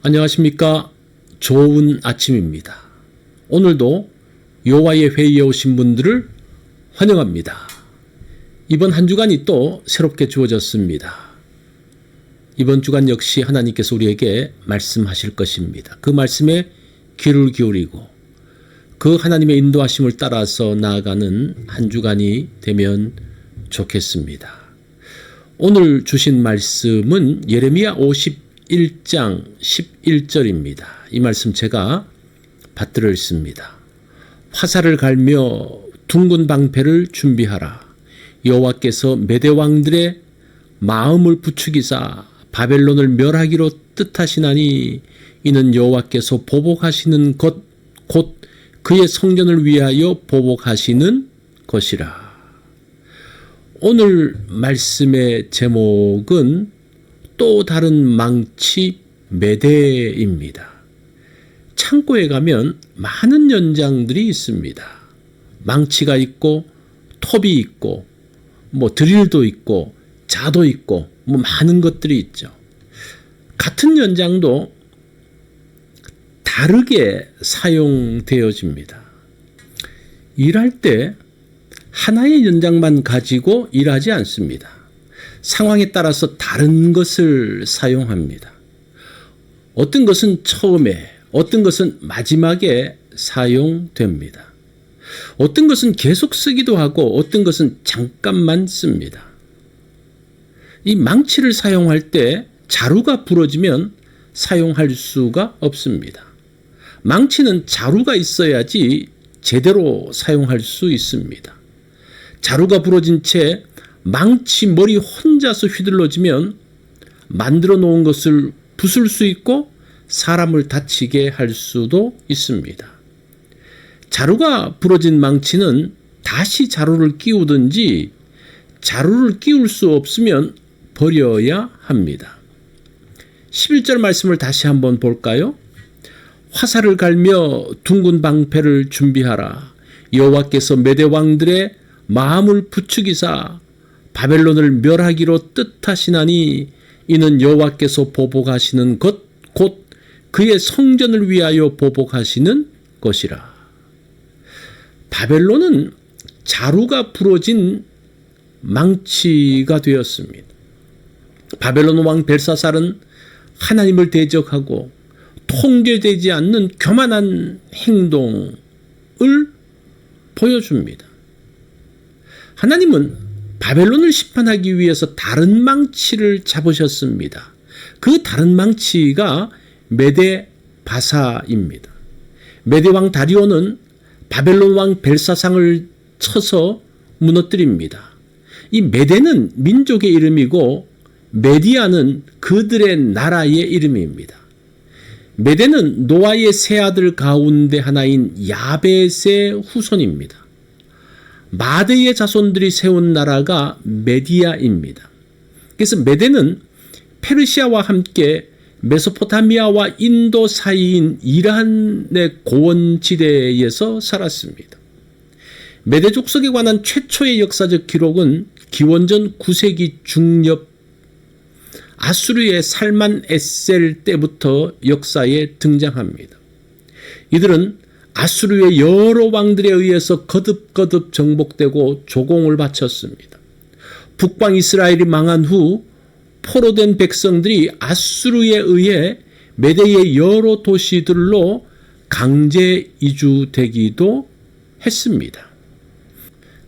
안녕하십니까. 좋은 아침입니다. 오늘도 여호와의 회의에 오신 분들을 환영합니다. 이번 한 주간이 또 새롭게 주어졌습니다. 이번 주간 역시 하나님께서 우리에게 말씀하실 것입니다. 그 말씀에 귀를 기울이고 그 하나님의 인도하심을 따라서 나아가는 한 주간이 되면 좋겠습니다. 오늘 주신 말씀은 예레미야 51장 11절입니다. 이 말씀 제가 받들어 읽습니다. 화살을 갈며 둥근 방패를 준비하라. 여호와께서 메대 왕들의 마음을 부추기사 바벨론을 멸하기로 뜻하시나니 이는 여호와께서 보복하시는 것 곧 그의 성전을 위하여 보복하시는 것이라. 오늘 말씀의 제목은 또 다른 망치 메대입니다. 창고에 가면 많은 연장들이 있습니다. 망치가 있고 톱이 있고 드릴도 있고 자도 있고 많은 것들이 있죠. 같은 연장도 다르게 사용되어집니다. 일할 때 하나의 연장만 가지고 일하지 않습니다. 상황에 따라서 다른 것을 사용합니다. 어떤 것은 처음에, 어떤 것은 마지막에 사용됩니다. 어떤 것은 계속 쓰기도 하고 어떤 것은 잠깐만 씁니다. 이 망치를 사용할 때 자루가 부러지면 사용할 수가 없습니다. 망치는 자루가 있어야지 제대로 사용할 수 있습니다. 자루가 부러진 채 망치 머리 혼자서 휘둘러지면 만들어 놓은 것을 부술 수 있고 사람을 다치게 할 수도 있습니다. 자루가 부러진 망치는 다시 자루를 끼우든지 자루를 끼울 수 없으면 버려야 합니다. 11절 말씀을 다시 한번 볼까요? 화살을 갈며 둥근 방패를 준비하라. 여호와께서 메대 왕들의 마음을 부추기사 바벨론을 멸하기로 뜻하시나니 이는 여호와께서 보복하시는 것 곧 그의 성전을 위하여 보복하시는 것이라. 바벨론은 자루가 부러진 망치가 되었습니다. 바벨론 왕 벨사살은 하나님을 대적하고 통제되지 않는 교만한 행동을 보여줍니다. 하나님은 바벨론을 심판하기 위해서 다른 망치를 잡으셨습니다. 그 다른 망치가 메대 바사입니다. 메대 왕 다리오는 바벨론 왕 벨사상을 쳐서 무너뜨립니다. 이 메대는 민족의 이름이고 메디아는 그들의 나라의 이름입니다. 메대는 노아의 세 아들 가운데 하나인 야벳의 후손입니다. 마대의 자손들이 세운 나라가 메디아입니다. 그래서 메대는 페르시아와 함께 메소포타미아와 인도 사이인 이란의 고원지대에서 살았습니다. 메대 족속에 관한 최초의 역사적 기록은 기원전 9세기 중엽 아수르의 살만 에셀 때부터 역사에 등장합니다. 이들은 아수르의 여러 왕들에 의해서 거듭거듭 정복되고 조공을 바쳤습니다. 북방 이스라엘이 망한 후 포로된 백성들이 아수르에 의해 메대의 여러 도시들로 강제 이주되기도 했습니다.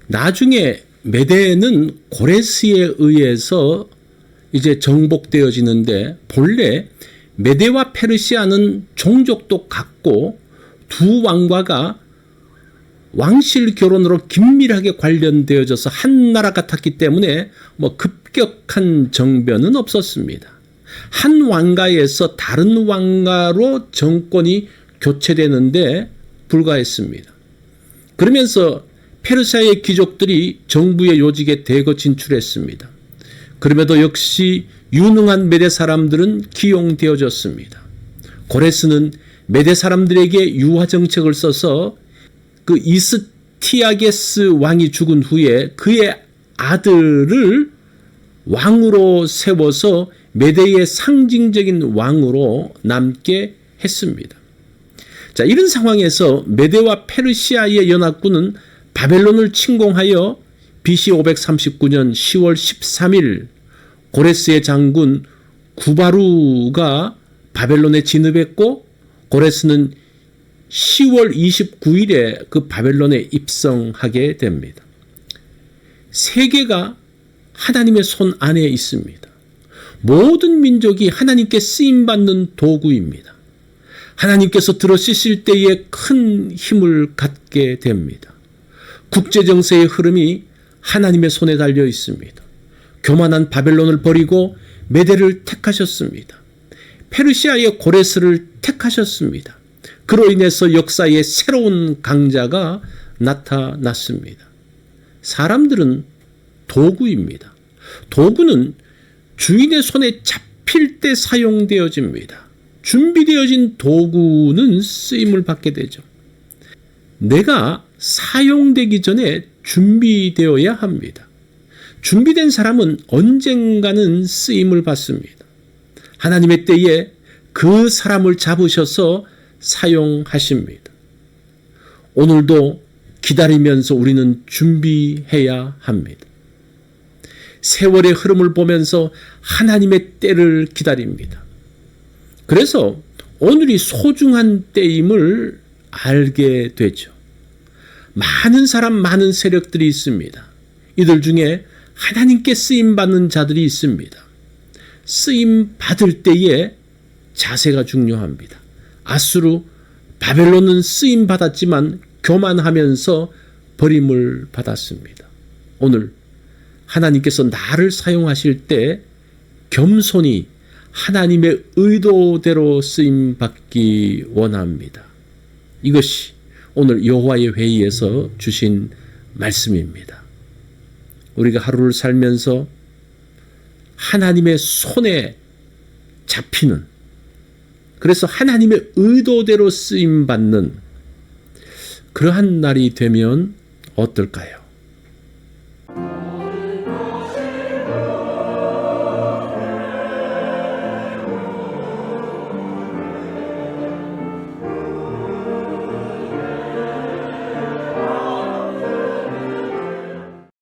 나중에 메대는 고레스에 의해서 이제 정복되어지는데 본래 메대와 페르시아는 종족도 같고 두 왕과가 왕실 결혼으로 긴밀하게 관련되어져서 한 나라 같았기 때문에 급격한 정변은 없었습니다. 한 왕가에서 다른 왕가로 정권이 교체되는데 불과했습니다. 그러면서 페르시아의 귀족들이 정부의 요직에 대거 진출했습니다. 그럼에도 역시 유능한 메대 사람들은 기용되어졌습니다. 고레스는 메대 사람들에게 유화 정책을 써서 그 이스티아게스 왕이 죽은 후에 그의 아들을 왕으로 세워서 메대의 상징적인 왕으로 남게 했습니다. 자, 이런 상황에서 메대와 페르시아의 연합군은 바벨론을 침공하여 BC 539년 10월 13일 고레스의 장군 구바루가 바벨론에 진입했고, 고레스는 10월 29일에 그 바벨론에 입성하게 됩니다. 세계가 하나님의 손 안에 있습니다. 모든 민족이 하나님께 쓰임받는 도구입니다. 하나님께서 들어쓰실 때에 큰 힘을 갖게 됩니다. 국제정세의 흐름이 하나님의 손에 달려 있습니다. 교만한 바벨론을 버리고 메대를 택하셨습니다. 페르시아의 고레스를 택하셨습니다. 그로 인해서 역사의 새로운 강자가 나타났습니다. 사람들은 도구입니다. 도구는 주인의 손에 잡힐 때 사용되어집니다. 준비되어진 도구는 쓰임을 받게 되죠. 내가 사용되기 전에 준비되어야 합니다. 준비된 사람은 언젠가는 쓰임을 받습니다. 하나님의 때에 그 사람을 잡으셔서 사용하십니다. 오늘도 기다리면서 우리는 준비해야 합니다. 세월의 흐름을 보면서 하나님의 때를 기다립니다. 그래서 오늘이 소중한 때임을 알게 되죠. 많은 사람, 많은 세력들이 있습니다. 이들 중에 하나님께 쓰임받는 자들이 있습니다. 쓰임받을 때에 자세가 중요합니다. 아수르, 바벨론은 쓰임받았지만 교만하면서 버림을 받았습니다. 오늘 하나님께서 나를 사용하실 때 겸손히 하나님의 의도대로 쓰임받기 원합니다. 이것이 오늘 여호와의 회의에서 주신 말씀입니다. 우리가 하루를 살면서 하나님의 손에 잡히는, 그래서 하나님의 의도대로 쓰임받는 그러한 날이 되면 어떨까요?